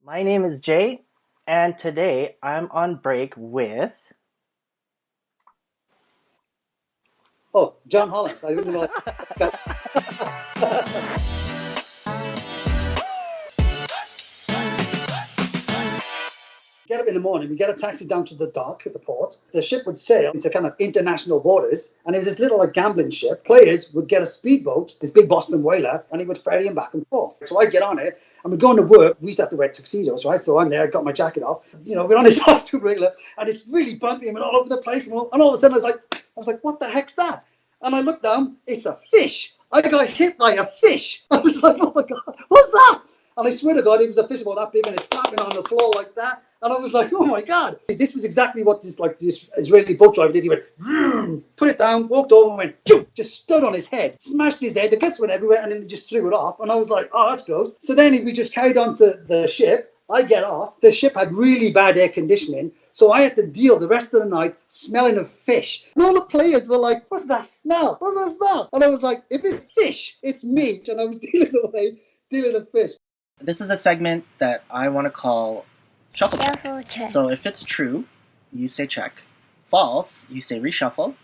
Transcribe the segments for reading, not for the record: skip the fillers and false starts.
My name is Jay, and today I'm on break with. Oh, Jon Holland. I didn't know. Get up in the morning, we get a taxi down to the dock at the port. The ship would sail into kind of international borders, and it was this little gambling ship. Players would get a speedboat, this big Boston whaler, and he would ferry them back and forth. So I get on it, and we're going to work. We used to have to wear tuxedos, right? So I'm there, I got my jacket off. We're on this fast tube regular, and it's really bumpy and all over the place. And all of a sudden I was like, what the heck's that? And I looked down, it's a fish. I got hit by a fish. I was like, oh my God, what's that? And I swear to God, it was a fish about that big and it's flapping on the floor like that. And I was like, oh my God. This was exactly what this Israeli boat driver did. He went, put it down, walked over and went, choo, just stood on his head, smashed his head, the guts went everywhere, and then he just threw it off. And I was like, oh, that's gross. So then we just carried on to the ship. I get off. The ship had really bad air conditioning. So I had to deal the rest of the night smelling of fish. And all the players were like, what's that smell? What's that smell? And I was like, if it's fish, it's meat. And I was dealing with fish. This is a segment that I want to call Shuffle Check. So if it's true, you say check. False, you say reshuffle.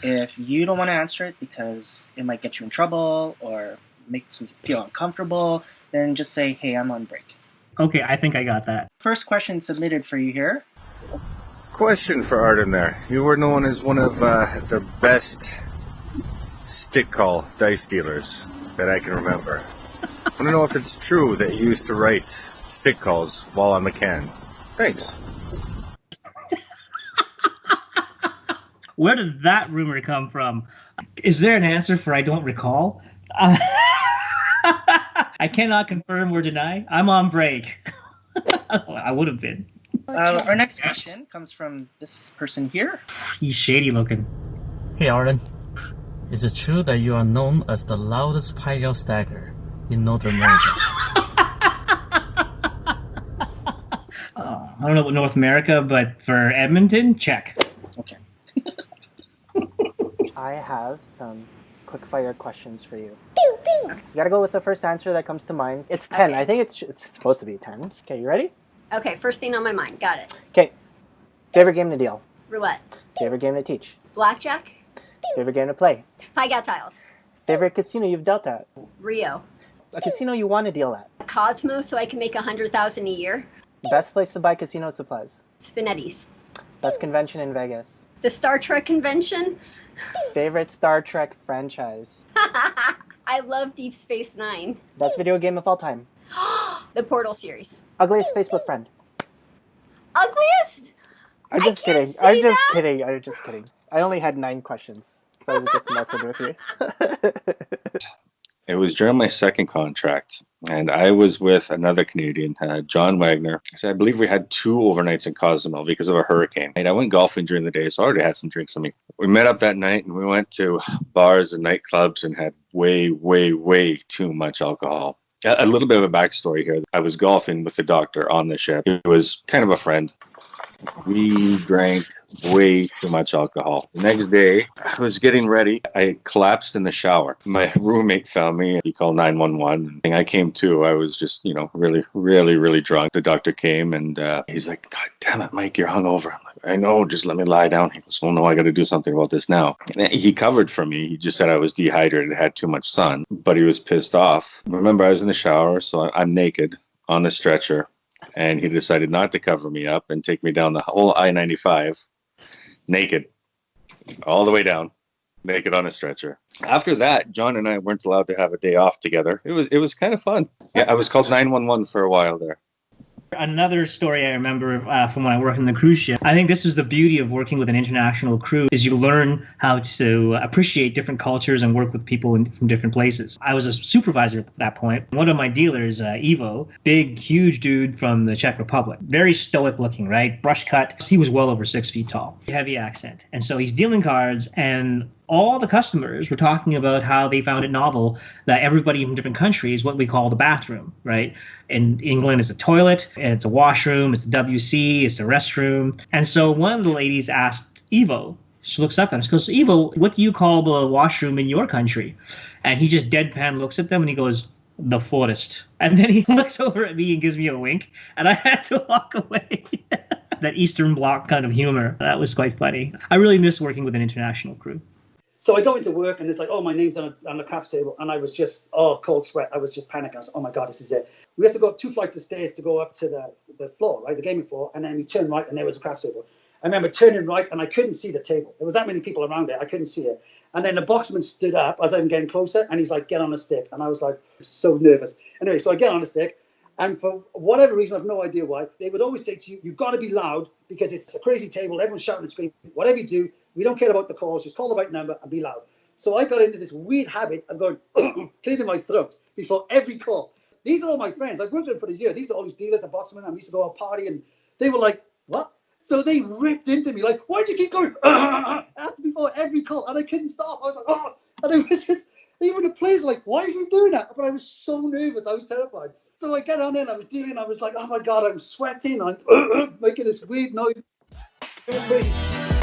If you don't want to answer it because it might get you in trouble or makes you feel uncomfortable, then just say, hey, I'm on break. Okay, I think I got that. First question submitted for you here. Question for Arden there. You were known as one of the best stick call dice dealers that I can remember. I want to know if it's true that you used to write stick calls while on the can. Thanks. Where did that rumor come from? Is there an answer for I don't recall? I cannot confirm or deny. I'm on break. I would have been. Our next question comes from this person here. He's shady looking. Hey Arden, is it true that you are known as the loudest pie stacker in North America? I don't know about North America, but for Edmonton, check. Okay. I have some quick fire questions for you. Pew, pew. You gotta go with the first answer that comes to mind. It's 10. Okay. I think it's supposed to be 10. Okay, you ready? Okay, first thing on my mind. Got it. Okay. Favorite game to deal? Roulette. Favorite game to teach? Blackjack. Favorite game to play? Pie got tiles. Favorite casino you've dealt at? Rio. A casino you want to deal at? Cosmo, so I can make $100,000 a year. Best place to buy casino supplies? Spinetti's. Best convention in Vegas? The Star Trek convention. Favorite Star Trek franchise? I love Deep Space Nine. Best video game of all time? The Portal series. Ugliest Facebook friend? Ugliest? I'm just I can't kidding. say I'm just that. kidding. I'm just kidding. I only had 9 questions, so I was just messing with you. It was during my second contract, and I was with another Canadian, John Wagner. So I believe we had 2 overnights in Cozumel because of a hurricane. And I went golfing during the day, so I already had some drinks on me. We met up that night, and we went to bars and nightclubs and had way, way, way too much alcohol. A little bit of a backstory here. I was golfing with the doctor on the ship. He was kind of a friend. We drank way too much alcohol. The next day, I was getting ready. I collapsed in the shower. My roommate found me. He called 911. And I came to. I was just, really, really, really drunk. The doctor came and he's like, God damn it, Mike, you're hungover. I'm like, I know, just let me lie down. He goes, well, no, I got to do something about this now. And he covered for me. He just said I was dehydrated, had too much sun, but he was pissed off. Remember, I was in the shower, so I'm naked on the stretcher. And he decided not to cover me up and take me down the whole I-95 naked, all the way down, naked on a stretcher. After that, John and I weren't allowed to have a day off together. It was kind of fun. Yeah, I was called 911 for a while there. Another story I remember from when I worked on the cruise ship, I think this was the beauty of working with an international crew, is you learn how to appreciate different cultures and work with people from different places. I was a supervisor at that point. One of my dealers, Ivo, big, huge dude from the Czech Republic, very stoic looking, right? Brush cut. He was well over 6 feet tall, heavy accent. And so he's dealing cards, and all the customers were talking about how they found it novel that everybody from different countries, what we call the bathroom, right? In England, it's a toilet, and it's a washroom, it's a WC, it's a restroom. And so one of the ladies asked Ivo, she looks up at him, she goes, Ivo, what do you call the washroom in your country? And he just deadpan looks at them and he goes, the forest. And then he looks over at me and gives me a wink, and I had to walk away. That Eastern Bloc kind of humor, that was quite funny. I really miss working with an international crew. So I go into work and it's like, oh, my name's on the craps table. And I was just, cold sweat. I was just panicking. I was like, oh my God, this is it. We had to go up 2 flights of stairs to go up to the floor, right, the gaming floor. And then we turned right and there was a craps table. I remember turning right and I couldn't see the table. There was that many people around it. I couldn't see it. And then the boxman stood up as I'm getting closer and he's like, get on a stick. And I was like, so nervous. Anyway, so I get on a stick. And for whatever reason, I have no idea why, they would always say to you, you've got to be loud because it's a crazy table. Everyone's shouting and screaming. Whatever you do, we don't care about the calls. Just call the right number and be loud. So I got into this weird habit of going, clearing my throat before every call. These are all my friends. I've worked with them for a year. These are all these dealers and boxmen. And we used to go out party and they were like, what? So they ripped into me like, why do you keep going before every call? And I couldn't stop. I was like, oh. And it was just, even the players were like, why is he doing that? But I was so nervous. I was terrified. So I get on in, I was dealing, I was like, oh my God, I'm sweating. I'm making this weird noise. It was crazy.